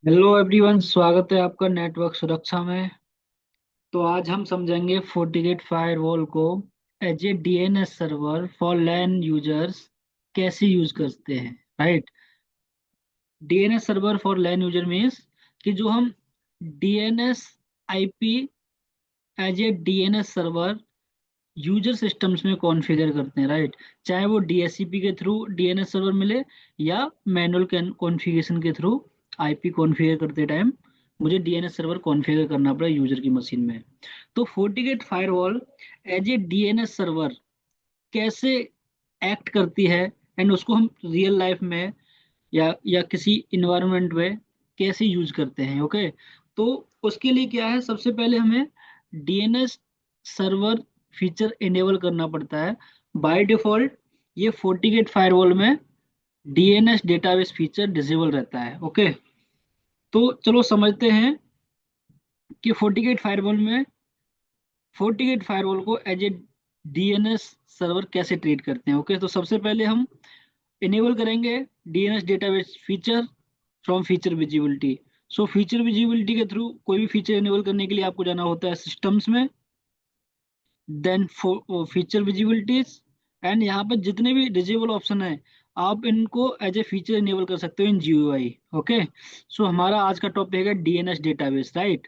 Hello everyone, स्वागत है आपका नेटवर्क सुरक्षा में। तो आज हम समझेंगे FortiGate फायरवॉल को as a DNS server for LAN users कैसे यूज करते हैं। Right. DNS server for LAN user means कि जो हम DNS IP as a DNS server user systems में कॉन्फ़िगर करते हैं। राइट। चाहे वो डीएचसीपी के थ्रू डीएनएस सर्वर मिले या मैनुअल कॉन्फ़िगरेशन के थ्रू आईपी कॉन्फ़िगर करते टाइम मुझे डीएनएस सर्वर कॉन्फ़िगर करना पड़ा यूजर की मशीन में। तो FortiGate firewall as a DNS server कैसे एक्ट करती है एंड उसको हम रियल लाइफ में या किसी इन्वायरमेंट में कैसे यूज करते हैं। ओके। तो उसके लिए क्या है, सबसे पहले हमें डीएनएस सर्वर फीचर इनेबल करना पड़ता है। बाय डिफॉल्ट ये FortiGate फायरवॉल में डीएनएस डेटाबेस फीचर डिसेबल रहता है। ओके। तो चलो समझते हैं कि FortiGate फायरवॉल को एज ए डीएनएस सर्वर कैसे ट्रीट करते हैं। ओके। तो सबसे पहले हम इनेबल करेंगे DNS database feature from feature visibility. So feature visibility के थ्रू कोई भी फीचर इनेबल करने के लिए आपको जाना होता है सिस्टम्स में, देन फीचर विजिबिलिटीज, एंड यहाँ पे जितने भी डिजेबल ऑप्शन है आप इनको एज ए फीचर इनेबल कर सकते हो इन जीयूआई। ओके। सो हमारा आज का टॉपिक है डीएनएस डेटाबेस। राइट।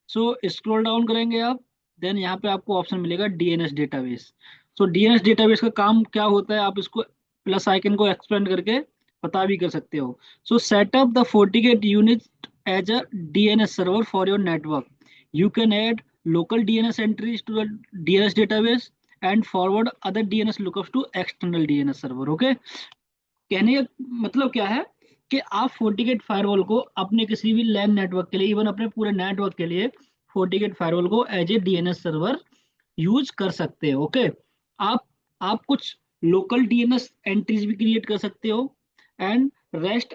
सो स्क्रॉल डाउन करेंगे आप, देन यहाँ पे आपको ऑप्शन मिलेगा डीएनएस डेटाबेस। सो डीएनएस डेटाबेस का काम क्या होता है आप इसको प्लस आइकन को एक्सपेंड करके पता भी कर सकते हो। So setup the FortiGate unit as a DNS server for your network. You can add local DNS entries to the DNS database and forward other DNS lookups to external DNS server। Okay. कहने का मतलब क्या है कि आप FortiGate firewall को अपने किसी भी लैन नेटवर्क के लिए, इवन अपने पूरे नेटवर्क के लिए FortiGate फायरवॉल को as a DNS server use कर सकते हो। ओके। आप आप कुछ लोकल डीएनएस एंट्रीज भी क्रिएट कर सकते हो and rest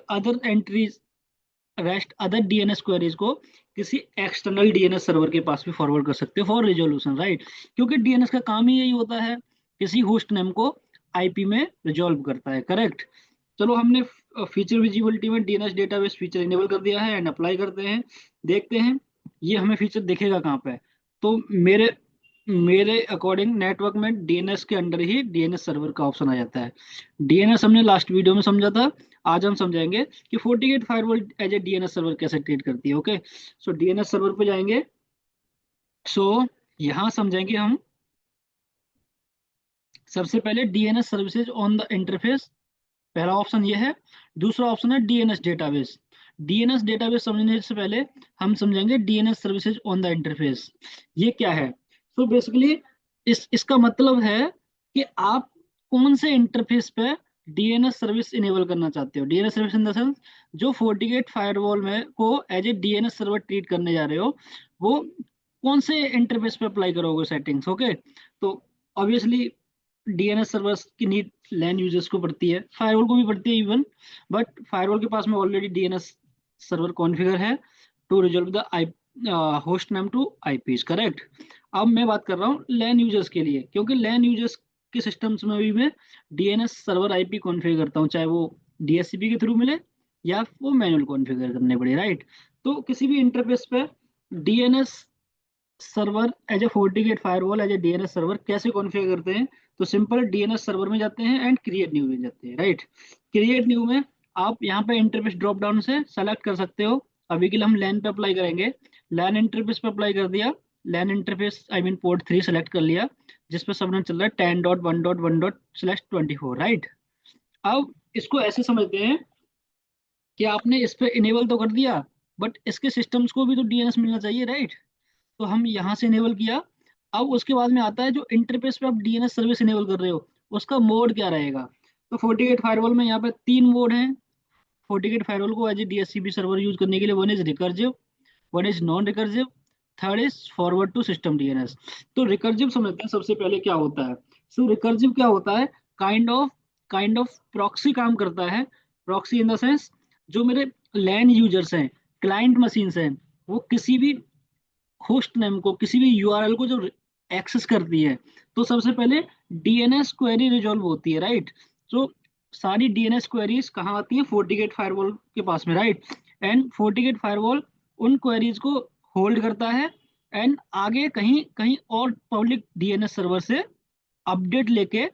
other DNS queries को किसी एक्सटर्नल डीएनएस सर्वर के पास भी फॉरवर्ड कर सकते हो फॉर रिजोल्यूशन। राइट। क्योंकि डीएनएस का काम ही यही होता है, किसी होस्ट नेम को आईपी में रिजॉल्व करता है। करेक्ट। चलो हमने फीचर विजिबिलिटी में डीएनएस डेटाबेस फीचर इनेबल कर दिया है एंड अप्लाई करते हैं। देखते हैं ये हमें फीचर दिखेगा कहाँ पे। तो मेरे मेरे अकॉर्डिंग नेटवर्क में डीएनएस के अंडर ही डीएनएस सर्वर का ऑप्शन आ जाता है। डीएनएस हमने लास्ट वीडियो में समझा था, आज हम समझाएंगे कि FortiGate firewall as a DNS server कैसे ट्रीट करती है। ओके। सो डीएनएस सर्वर पे जाएंगे। सो यहाँ समझेंगे हम सबसे पहले DNS services on the interface. पहला ऑप्शन ये है। दूसरा ऑप्शन है डीएनएस डेटाबेस। डीएनएस डेटाबेस समझने से पहले हम समझेंगे DNS services on the interface ये क्या है। तो बेसिकली इसका मतलब है कि आप कौन से इंटरफेस पे डीएनएस सर्विस इनेबल करना चाहते हो। DNS service in the sense जो FortiGate फायरवॉल में को as a DNS server treat करने जा रहे हो वो कौन से इंटरफेस पे अप्लाई करोगे सेटिंग्स। ओके। तो ऑब्वियसली डीएनएस सर्वर्स की नीड लैन यूजर्स को पड़ती है, फायरवॉल को भी पड़ती है इवन, बट फायरवॉल के पास में ऑलरेडी डीएनएस सर्वर कॉन्फ़िगर है to resolve the I host name to IPs. Correct. अब मैं बात कर रहा हूँ लैन यूजर्स के लिए, क्योंकि लैन यूजर्स के सिस्टम्स में भी मैं डीएनएस सर्वर आईपी कॉन्फ़िगर करता हूँ, चाहे वो डीएचसीपी के थ्रू मिले या वो मैनुअल कॉन्फ़िगर करने पड़े। राइट। तो किसी भी इंटरफेस पे DNS server as a FortiGate firewall as a DNS server कैसे कॉन्फ़िगर करते हैं। तो सिंपल डीएनएस सर्वर में जाते हैं एंड क्रिएट न्यू में जाते हैं। राइट। क्रिएट न्यू में आप यहाँ पे इंटरफेस ड्रॉप डाउन से सेलेक्ट कर सकते हो। अभी के लिए हम लैन पे अप्लाई करेंगे। लैन इंटरफेस पे अप्लाई कर दिया। LAN interface I mean port 3 select कर लिया, जिस पे सबने चल रहा है 10.1.1./24। राइट। अब इसको ऐसे समझते हैं कि आपने इस पे इनेबल तो कर दिया, बट इसके सिस्टम्स को भी तो डीएनएस मिलना चाहिए। राइट। तो हम यहाँ से इनेबल किया। अब उसके बाद में आता है जो इंटरफेस पे आप डीएनएस सर्विस इनेबल कर रहे हो उसका मोड क्या रहेगा। तो FortiGate फायरवॉल में यहाँ पे तीन मोड हैं। FortiGate फायरवॉल को as a DHCP server use करने के लिए one is recursive, one is non recursive, third is forward to system DNS. तो रिकर्सिव समझते हैं सबसे पहले क्या होता है। सो रिकर्सिव क्या होता है, काइंड ऑफ प्रॉक्सी काम करता है। प्रॉक्सी इन द सेंस जो मेरे लैन यूजर्स हैं, क्लाइंट मशीन्स हैं, वो किसी भी होस्ट नेम को, किसी भी यूआरएल को जो एक्सेस करती है, तो सबसे पहले डीएनएस क्वेरी रिजॉल्व होती है। राइट। तो सारी डीएनएस क्वेरीज कहाँ आती हैं, FortiGate फायरवॉल के पास में। राइट। एंड FortiGate फायरवॉल उन क्वेरीज को होल्ड करता है एंड आगे कहीं कहीं और पब्लिक डीएनएस सर्वर से अपडेट लेके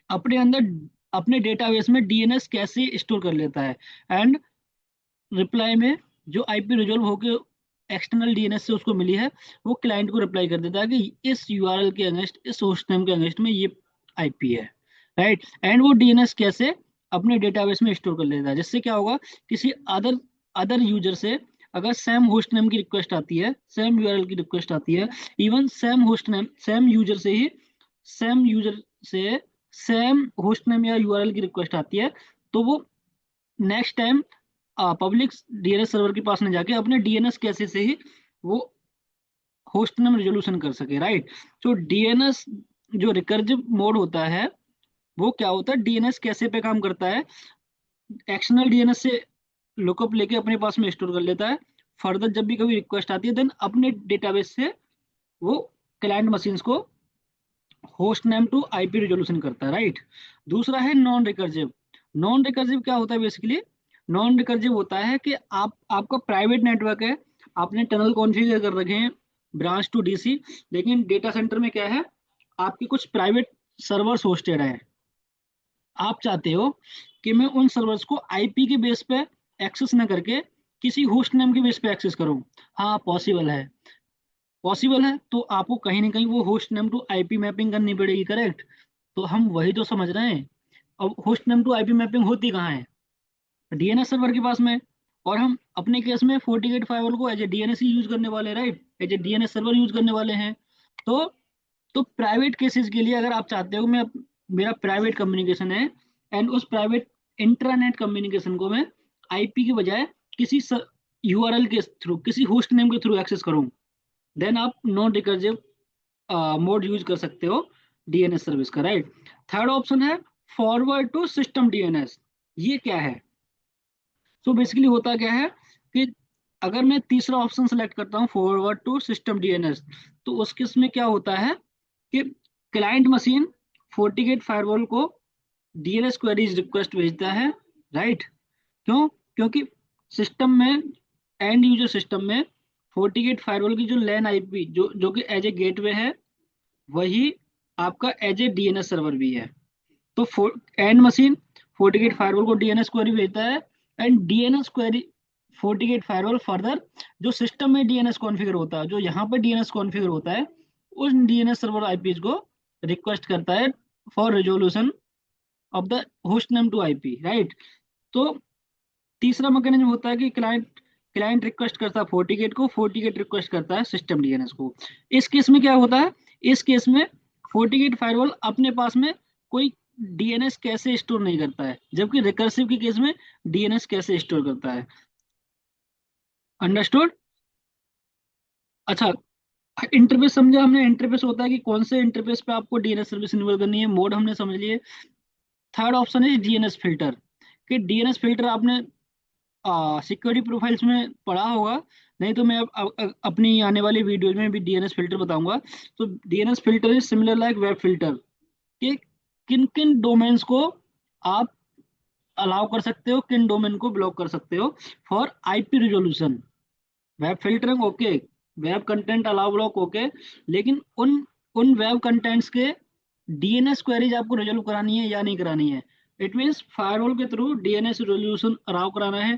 अपने अंदर अपने डेटाबेस में डीएनएस कैसे स्टोर कर लेता है एंड रिप्लाई में जो आईपी रिजॉल्व होके एक्सटर्नल डीएनएस से उसको मिली है वो क्लाइंट को रिप्लाई कर देता है कि इस यूआरएल के अगेंस्ट इस होस्ट नेम के अगेंस्ट में ये आईपी है, राइट। एंड वो डीएनएस कैसे अपने डेटाबेस में स्टोर कर लेता है, जिससे क्या होगा किसी अदर अदर यूजर से अगर सेम होस्ट नेम की रिक्वेस्ट आती है, सेम यूआरएल की रिक्वेस्ट आती है, even same host name same user से ही सेम यूजर से सेम होस्ट नेम या यूआरएल की रिक्वेस्ट आती है, तो वो next time public DNS server के पास में जाके अपने डीएनएस कैसे से ही वो होस्ट नेम रिजोल्यूशन कर सके, राइट। तो डीएनएस जो रिकर्सिव मोड होता है वो क्या होता है, डीएनएस कैसे पे काम करता है, एक्सटर्नल डीएनएस से लुकअप लेके अपने पास में स्टोर कर लेता है, फर्दर जब भी कभी रिक्वेस्ट आती है देन अपने डेटाबेस से वो क्लाइंट मशीन्स को host name to IP resolution करता है, राइट। दूसरा है नॉन रिकर्सिव। नॉन रिकर्सिव क्या होता है बेसिकली, नॉन रिकर्सिव होता है कि आपका प्राइवेट नेटवर्क है, आपने टनल कॉन्फ़िगर कर रखे हैं ब्रांच टू डीसी, लेकिन डेटा सेंटर में क्या है, आपके कुछ प्राइवेट सर्वर्स होस्टेड है। आप चाहते हो कि मैं उन सर्वर्स को आईपी के बेस पे एक्सेस ना करके किसी होस्ट नेम के बेस पे एक्सेस करूं। हाँ पॉसिबल है, पॉसिबल है, तो आपको कहीं ना कहीं वो host name to IP mapping करनी पड़ेगी, करेक्ट। तो हम वही तो समझ रहे हैं। अब host name to IP mapping होती कहाँ है, डीएनएस सर्वर के पास में। और हम अपने केस में FortiGate फायरवॉल को एज ए डीएनएस ही यूज करने वाले, right, as a DNS server use करने वाले हैं। तो प्राइवेट केसेस के लिए अगर आप चाहते हो मैं मेरा प्राइवेट कम्युनिकेशन है एंड उस प्राइवेट इंट्रानेट कम्युनिकेशन को मैं आईपी के बजाय किसी यूआरएल के थ्रू किसी होस्ट नेम के थ्रू एक्सेस करूं, देन आप नॉन रिकर्सिव मोड यूज कर सकते हो डीएनएस सर्विस का, राइट। थर्ड ऑप्शन है फॉरवर्ड टू सिस्टम डीएनएस। ये क्या है, तो बेसिकली होता क्या है कि अगर मैं तीसरा ऑप्शन सेलेक्ट करता हूँ फॉरवर्ड टू सिस्टम डीएनएस, तो उस केस में क्या होता है कि क्लाइंट मशीन FortiGate फायरवॉल को डीएनएस क्वेरीज रिक्वेस्ट भेजता है, राइट। क्यों, क्योंकि सिस्टम में एंड यूजर सिस्टम में FortiGate फायरवॉल की जो लैन आईपी जो जो कि एज ए गेटवे है, वही आपका एज ए डीएनएस सर्वर भी है। तो एंड मशीन FortiGate फायरवॉल को डीएनएस क्वेरी भेजता है and DNS query FortiGate firewall further जो सिस्टम में डीएनएस कॉन्फ़िगर होता है, जो यहाँ पर डीएनएस कॉन्फ़िगर होता है, उस डीएनएस सर्वर आईपीज को रिक्वेस्ट करता है for resolution of the host name to IP, right. तो तीसरा मैकेनिज्म होता है कि क्लाइंट क्लाइंट रिक्वेस्ट करता है FortiGate को, FortiGate रिक्वेस्ट करता है सिस्टम डीएनएस को। इस केस में क्या होता है, इस केस में FortiGate फायरवॉल अपने पास में कोई डीएनएस कैसे स्टोर नहीं करता है, जबकि रिकर्सिव के केस में डीएनएस कैसे स्टोर करता है। अंडरस्टूड। अच्छा, इंटरफेस समझा हमने, इंटरफेस होता है कि कौन से इंटरफेस पे आपको डीएनएस सर्विस इनेबल करनी है, मोड हमने समझ लिए। थर्ड ऑप्शन है डीएनएस फिल्टर, कि डीएनएस फिल्टर आपने सिक्योरिटी प्रोफाइल्स में पढ़ा होगा, नहीं तो मैं अपनी आने वाली वीडियो में भी डीएनएस फिल्टर बताऊंगा। तो DNS filter is similar like web filter, कि किन किन डोमेन्स को आप अलाउ कर सकते हो, किन डोमेन को ब्लॉक कर सकते हो for IP resolution. Web filtering okay, web content allow block okay, लेकिन उन उन वेब कंटेंट्स के डीएनएस क्वेरीज आपको रिजोल्व करानी है या नहीं करानी है। इट मीन्स फायरवॉल के थ्रू डीएनएस रिजोल्यूशन अलाउ कराना है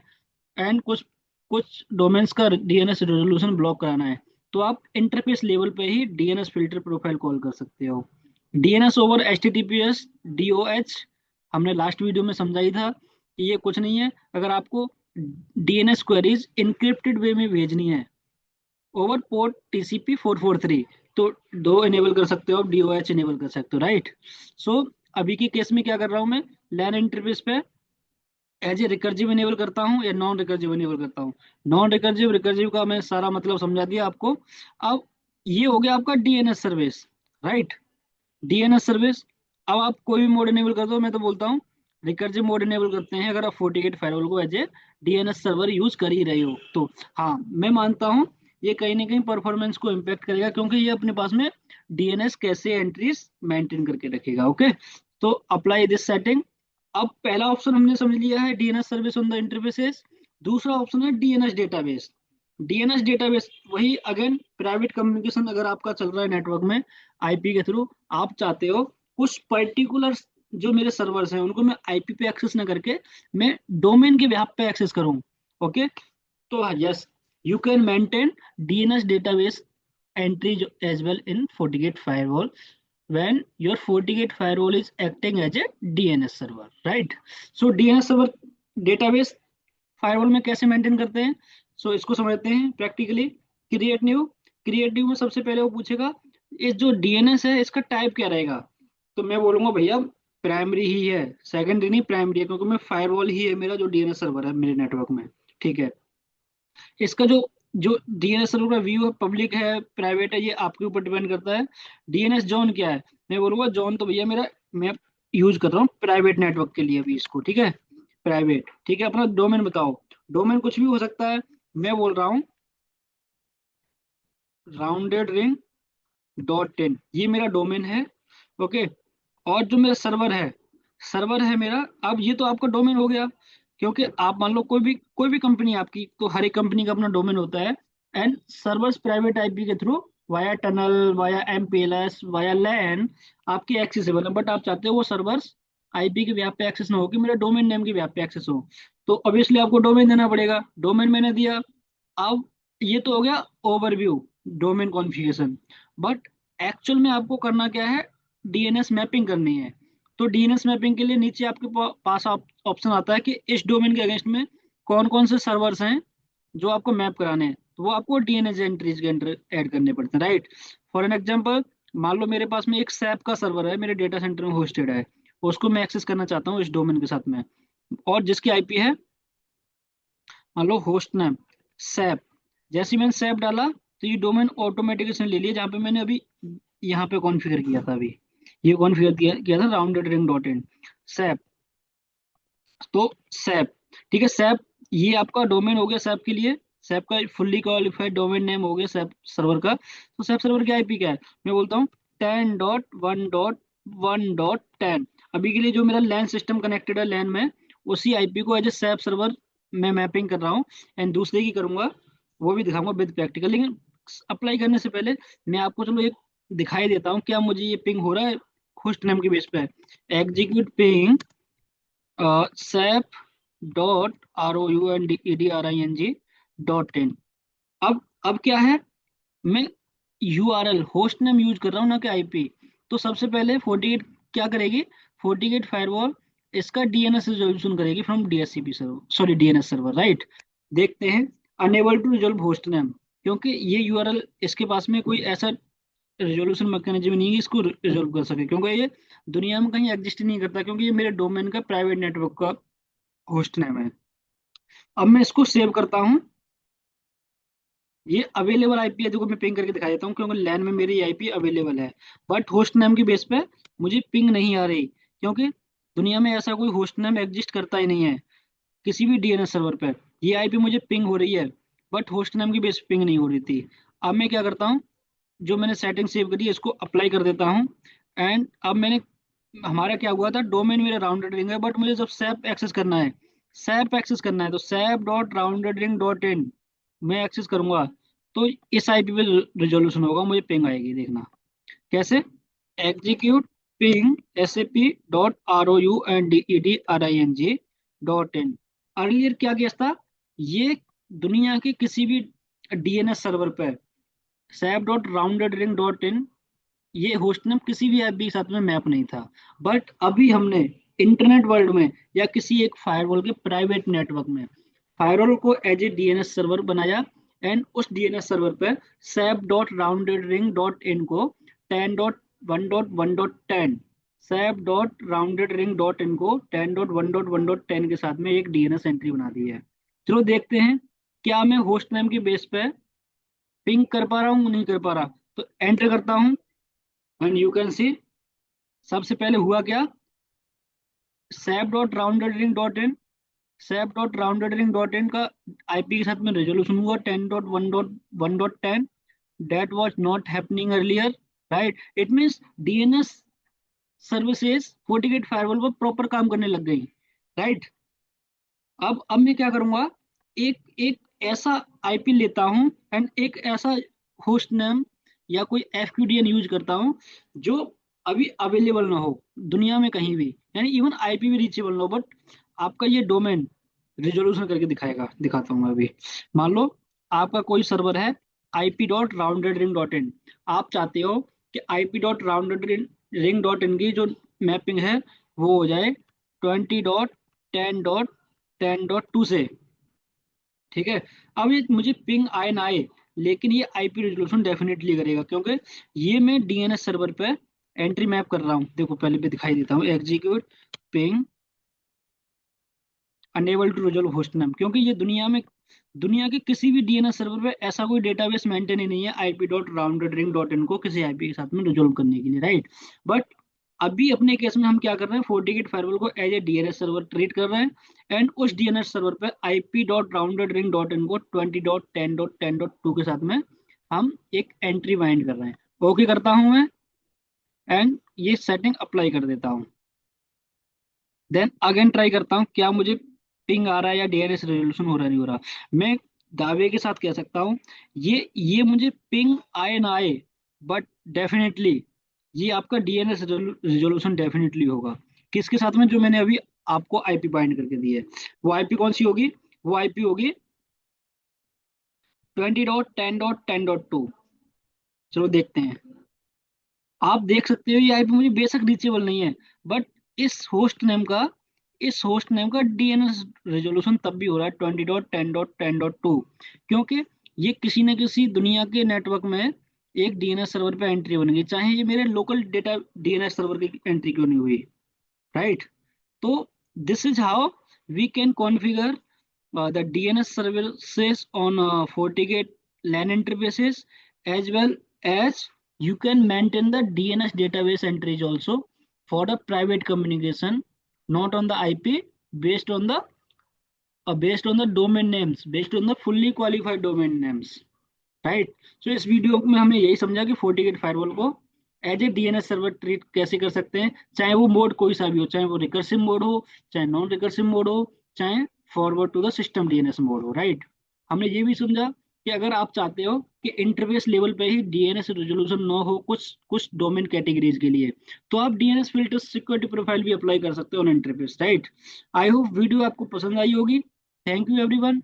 एंड कुछ कुछ डोमेन्स का डीएनएस रिजोल्यूशन ब्लॉक कराना है, तो आप इंटरफेस लेवल पे ही डीएनएस फिल्टर प्रोफाइल कॉल कर सकते हो। डीएनएस ओवर HTTPS DOH हमने लास्ट वीडियो में समझा ही था कि ये कुछ नहीं है, अगर आपको डीएनएस क्वेरीज इनक्रिप्टेड वे में भेजनी है ओवर पोर्ट TCP 443, तो दो इनेबल कर सकते हो, DOH इनेबल कर सकते हो, राइट। सो अभी के केस में क्या कर रहा हूँ मैं, लैन इंटरफेस पे एज ए रिकर्जिव इनेबल करता हूँ या नॉन रिकर्जिव इनेबल करता हूँ। नॉन रिकर्जिव रिकर्जिव का मैं सारा मतलब समझा दिया आपको। अब ये हो गया आपका DNS service, right, DNS service. अब आप कोई भी मोड इनेबल कर दो, मैं तो बोलता हूँ रिकर्जिव मोड इनेबल करते हैं अगर आप FortiGate फायरवॉल को as a DNS server use कर ही रहे हो तो। हाँ मैं मानता हूँ ये कहीं ना कहीं परफॉर्मेंस को इम्पेक्ट करेगा, क्योंकि ये अपने पास में डीएनएस कैसे एंट्रीज मेंटेन करके रखेगा, ओके। तो अप्लाई दिस सेटिंग। अब पहला ऑप्शन हमने समझ लिया है DNS service on the interfaces, दूसरा ऑप्शन है डीएनएस डेटाबेस। डीएनएस डेटाबेस वही अगेन प्राइवेट कम्युनिकेशन अगर आपका चल रहा है नेटवर्क में आईपी के थ्रू, आप चाहते हो कुछ पर्टिकुलर जो मेरे सर्वर्स हैं उनको मैं आईपी पे एक्सेस ना करके मैं डोमेन के बेहाफ पे एक्सेस करूं, ओके, तो yes, you can maintain DNS database entries as well in FortiGate firewall when your FortiGate firewall is acting as a DNS server, right? So DNS server database firewall में कैसे maintain करते हैं, सो इसको समझते हैं practically. Create new में सबसे पहले वो पूछेगा इस जो डीएनएस है इसका टाइप क्या रहेगा, तो मैं बोलूंगा भैया प्राइमरी ही है, सेकेंडरी नहीं प्राइमरी है, क्योंकि मैं फायरवॉल ही है मेरा जो डीएनएस सर्वर है मेरे नेटवर्क में, ठीक है। इसका जो जो डीएनएस सर्वर का व्यू है पब्लिक है प्राइवेट है ये आपके ऊपर डिपेंड करता है। डीएनएस जोन क्या है, मैं बोलूंगा जोन तो भैया मेरा मैं यूज कर रहा हूँ प्राइवेट नेटवर्क के लिए अभी इसको, ठीक है, प्राइवेट, ठीक है। अपना डोमेन बताओ, डोमेन कुछ भी हो सकता है, मैं बोल रहा हूँ roundedring.in, ये मेरा डोमेन है, ओके। और जो मेरा सर्वर है मेरा, अब ये तो आपका डोमेन हो गया, क्योंकि आप मान लो कोई भी कंपनी आपकी, तो हर एक कंपनी का अपना डोमेन होता है। एंड सर्वर्स प्राइवेट आईपी के through via tunnel via MPLS via LAN आपके एक्सेसिबल है, बट आप चाहते हो वो सर्वर्स आईपी के व्याप पे एक्सेस ना हो कि मेरे डोमेन नेम के व्याप पे एक्सेस हो, तो ऑब्वियसली आपको डोमेन देना पड़ेगा, डोमेन मैंने दिया। अब ये तो हो गया overview domain configuration, but actual में आपको करना क्या है, डीएनएस मैपिंग करनी है। तो डीएनएस मैपिंग के लिए नीचे आपके पास ऑप्शन आता है कि इस डोमेन के अगेंस्ट में कौन कौन से सर्वर्स हैं जो आपको मैप कराने हैं, तो वो आपको डीएनएस एंट्रीज के अंदर ऐड करने पड़ते हैं, राइट। फॉर एन एग्जांपल, मान लो मेरे पास में एक सैप का सर्वर है मेरे डेटा सेंटर में होस्टेड है, उसको मैं एक्सेस करना चाहता हूँ इस डोमेन के साथ में, और जिसकी आईपी है मान लो होस्ट नेम सैप, जैसे ही मैंने सैप डाला तो ये डोमेन ऑटोमेटिक इसने ले लिया, जहाँ पे मैंने अभी यहाँ पे कॉन्फ़िगर किया था, अभी ये कॉन्फ़िगर किया था roundedring.in सैप, तो सैप, ठीक है, सैप ये आपका डोमेन हो गया सैप के लिए, सैप का फुल्ली क्वालिफाइड डोमेन नेम हो गया सैप सर्वर का। तो सैप सर्वर की आईपी क्या है, मैं बोलता हूँ 10.1.1.10, अभी के लिए जो मेरा लैन सिस्टम कनेक्टेड है लैन में उसी आईपी को एज ए सैप सर्वर मैं मैपिंग कर रहा हूँ, एंड दूसरे की करूंगा वो भी दिखाऊंगा विद प्रैक्टिकल, लेकिन अप्लाई करने से पहले मैं आपको चलो एक दिखाई देता हूँ क्या मुझे ये पिंग हो रहा है होस्ट नेम के बेस पे। एग्जीक्यूट पिंग sap roundedring अब क्या है, मैं यूआरएल होस्ट नेम यूज कर रहा हूँ ना कि आईपी, तो सबसे पहले फोर्टीगेट क्या करेगी, फोर्टीगेट फायरवॉल इसका डीएनएस रिजोल्यूशन करेगी from DSCP server, sorry DNS server, right. देखते हैं, unable to resolve host name, क्योंकि ये यूआरएल इसके पास में कोई ऐसा रिजोल्यूशन मैकेनिज्म नहीं है इसको रिजोल्व कर सके, क्योंकि ये दुनिया में कहीं एग्जिस्ट नहीं करता, क्योंकि ये मेरे डोमेन का प्राइवेट नेटवर्क का होस्ट नेम है। अब मैं इसको सेव करता हूँ, ये अवेलेबल आईपी है, देखो मैं पिंग करके दिखा देता हूँ, क्योंकि लैन में मेरी आईपी अवेलेबल है, बट होस्ट नेम की बेस पे मुझे पिंग नहीं आ रही, क्योंकि दुनिया में ऐसा कोई होस्ट नेम एग्जिस्ट करता ही नहीं है किसी भी डीएनएस सर्वर पे। ये आईपी मुझे पिंग हो रही है, बट होस्ट नेम की बेस पे पिंग नहीं हो रही थी। अब मैं क्या करता हूँ, जो मैंने सेटिंग सेव करी है इसको अप्लाई कर देता हूँ, एंड अब मैंने हमारा क्या हुआ था, डोमेन मेरा राउंडेड रिंग है, बट मुझे जब सैप एक्सेस करना है तो sap.roundedring.in मैं एक्सेस करूंगा, तो इस आईपी पे रिजोल्यूशन होगा, मुझे पिंग आएगी, देखना कैसे, एग्जीक्यूट पिंग sap.roundedring.in। अर्लियर क्या केस था, ये दुनिया के किसी भी डीएनएस सर्वर पे sap.roundedring.in ये होस्ट नेम किसी भी ऐप के साथ में मैप नहीं था, बट अभी हमने इंटरनेट वर्ल्ड में या किसी एक फायरवॉल के प्राइवेट नेटवर्क में फायरवॉल को एज ए डीएनएस सर्वर बनाया, एंड उस डीएनएस सर्वर पे sap.roundedring.in को 10.1.1.10 sap.roundedring.in को 10.1.1.10 के साथ में एक डीएनएस एंट्री बना दी है। चलो देखते हैं क्या मैं होस्ट नेम की बेस पे पिंग कर पा रहा हूँ नहीं कर पा रहा, तो एंटर करता हूँ एंड यू कैन सी सबसे पहले हुआ क्या, sap.roundedring.in sap.roundedring.in का आईपी के साथ में रेजोल्यूशन हुआ 10.1.1.10, that was not happening earlier, right, it means DNS services FortiGate firewall पर प्रॉपर काम करने लग गई, राइट। अब मैं क्या करूंगा, एक एक ऐसा आईपी लेता हूँ एंड एक ऐसा होस्ट नेम या कोई एफक्यूडीएन यूज करता हूँ जो अभी अवेलेबल ना हो दुनिया में कहीं भी, यानी इवन आईपी भी रीचेबल ना हो, बट आपका ये डोमेन रिजोल्यूशन करके दिखाएगा। दिखाता हूँ मैं अभी। मान लो आपका कोई सर्वर है IP.roundedring.in, आप चाहते हो कि IP.roundedring.in की जो मैपिंग है वो हो जाए 20.10.10.2 से। ठीक है। अब ये मुझे पिंग आए ना आए, लेकिन ये आईपी रेजोल्यूशन डेफिनेटली करेगा, क्योंकि ये मैं डीएनएस सर्वर पे एंट्री मैप कर रहा हूँ। देखो पहले भी दिखाई देता हूँ, execute ping unable to resolve host name, क्योंकि ये दुनिया के किसी भी डीएनएस सर्वर पे ऐसा कोई डेटाबेस मेंटेन ही नहीं है IP.roundedring.in को किसी आईपी के साथ में रिजोल्व करने के लिए, राइट। बट अभी अपने केस में हम क्या कर रहे हैं, फोर्टिगेट फायरवॉल को as a DNS server treat कर रहे हैं एंड उस डीएनएस सर्वर पे IP.roundedring.in को 20.10.10.2 के साथ में हम एक एंट्री बाइंड कर रहे हैं। ओके करता हूं मैं एंड ये सेटिंग अप्लाई कर देता हूँ। देन अगेन ट्राई करता हूँ क्या मुझे पिंग आ रहा है या डीएनएस रेजोल्यूशन हो रहा है, नहीं हो रहा। मैं दावे के साथ कह सकता हूँ ये मुझे पिंग आए ना आए, बट डेफिनेटली ये आपका डीएनएस रेजोल्यूशन डेफिनेटली होगा। किसके साथ में, जो मैंने अभी आपको आईपी बाइंड करके दी है। वो आईपी कौन सी होगी, वो आईपी होगी 20.10.10.2। चलो देखते हैं। आप देख सकते हो ये आईपी मुझे बेशक रीचेबल नहीं है, बट इस होस्ट नेम का डीएनएस रेजोल्यूशन तब भी हो रहा है 20.10.10.2, क्योंकि ये किसी न किसी दुनिया के नेटवर्क में एक डीएनएस सर्वर पे एंट्री बन गई, चाहे ये मेरे लोकल डेटा डीएनएस सर्वर की एंट्री क्यों नहीं हुई, राइट। तो this is how we can configure the DNS services on FortiGate LAN interfaces, as well as you can maintain the DNS database entries also for the private communication, not on the IP, based on the domain names, based on the fully qualified domain names, right. So इस video में हमने यही समझा कि FortiGate firewall को as a DNS server treat कैसे कर सकते हैं, चाहे वो मोड कोई सा भी हो, चाहे वो रिकर्सिव मोड हो, चाहे नॉन रिकर्सिव मोड हो, चाहे forward to the system DNS mode हो, राइट। हमने ये भी समझा कि अगर आप चाहते हो कि इंटरफेस लेवल पे ही डीएनएस रेजोल्यूशन ना हो कुछ कुछ डोमेन कैटेगरीज के लिए, तो आप डीएनएस फिल्टर सिक्योरिटी प्रोफाइल भी अप्लाई कर सकते हो on interface, right. I hope video आपको पसंद आई होगी। Thank you everyone.